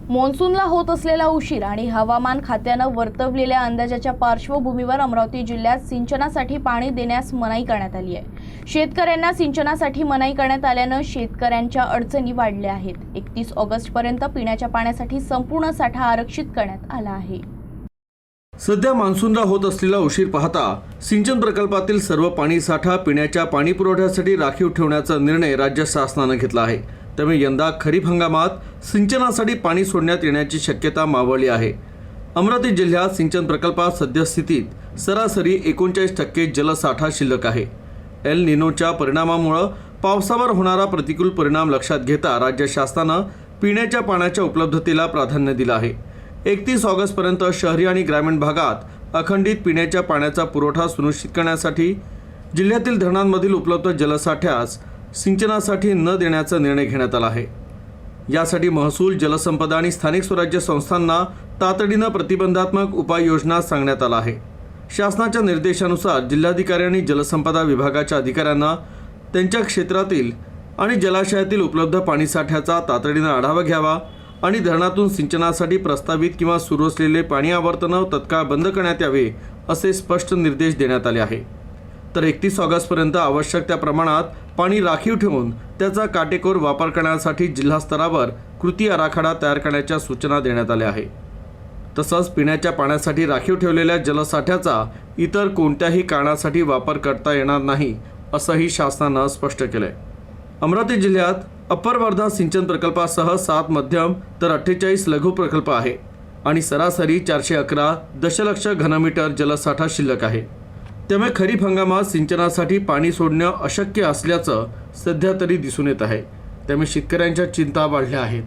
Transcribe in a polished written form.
मान्सूनला होत असलेला उशीर आणि हवामान खात्यानं वर्तवलेल्या अंदाजाच्या पार्श्वभूमीवर अमरावती जिल्ह्यात सिंचनासाठी पाणी देण्यास मनाई करण्यात आली आहे। शेतकऱ्यांना सिंचनासाठी मनाई करण्यात आल्यानं शेतकऱ्यांच्या अडचणी वाढल्या आहेत। 31 ऑगस्टपर्यंत पिण्याच्या पाण्यासाठी संपूर्ण साठा आरक्षित करण्यात आला आहे। सध्या मान्सूनला होत असलेला उशीर पाहता सिंचन प्रकल्पातील सर्व पाणी साठा पिण्याच्या पाणी पुरवठ्यासाठी राखीव ठेवण्याचा निर्णय राज्य शासनाने घेतला आहे। त्यामुळे यंदा खरीप हंगामात सिंचनासाठी पाणी सोडण्यात येण्याची शक्यता मावळली आहे। अमरावती जिल्ह्यात सिंचन प्रकल्पात सद्यस्थितीत सरासरी 39% जलसाठा शिल्लक आहे। एल निनोच्या परिणामामुळे पावसावर होणारा प्रतिकूल परिणाम लक्षात घेता राज्य शासनाने पिण्याच्या पाण्याच्या उपलब्धतेला प्राधान्य दिले आहे। 31 ऑगस्टपर्यंत शहरी आणि ग्रामीण भागात अखंडित पिण्याच्या पाण्याचा पुरवठा सुनिश्चित करण्यासाठी जिल्ह्यातील धरणांमधील उपलब्ध जलसाठ्यास सिंचनासाठी न देण्याचा निर्णय घेण्यात आला आहे। यासाठी महसूल, जलसंपदा आणि स्थानिक स्वराज्य संस्थांना तातडीने प्रतिबंधात्मक उपाययोजना सांगण्यात आला आहे। शासनाच्या निर्देशानुसार जिल्हाधिकारी आणि जलसंपदा विभागाच्या अधिकाऱ्यांना त्यांच्या क्षेत्रातील आणि जलाशयातील उपलब्ध पाणीसाठ्याचा तातडीने आढावा घ्यावा आणि धरणातून सिंचनासाठी प्रस्तावित किंवा सुरू असलेले पाणी आवर्तन तत्काळ बंद करण्यात यावे असे स्पष्ट निर्देश देण्यात आले आहे। तर 31 ऑगस्टपर्यंत आवश्यक त्या प्रमाणात पाणी राखीव ठेवून त्याचा काटेकोर वापर करण्यासाठी जिल्हा स्तरावर कृती आराखडा तयार करण्याच्या सूचना देण्यात आल्या आहेत। तसंच पिण्याच्या पाण्यासाठी राखीव ठेवलेल्या जलसाठ्याचा इतर कोणत्याही कारणासाठी वापर करता येणार नाही असंही शासनानं स्पष्ट केलंय। अमरावती जिल्ह्यात अप्पर वर्धा सिंचन प्रकल्पासह 7 मध्यम तर 48 लघु प्रकल्प आहे आणि सरासरी 411 दशलक्ष घनमीटर जलसाठा शिल्लक आहे। त्यामुळे खरीप हंगामात सिंचनासाठी पाणी सोडणं अशक्य असल्याचं सध्या तरी दिसून येत आहे। त्यामुळे शेतकऱ्यांच्या चिंता वाढल्या आहेत।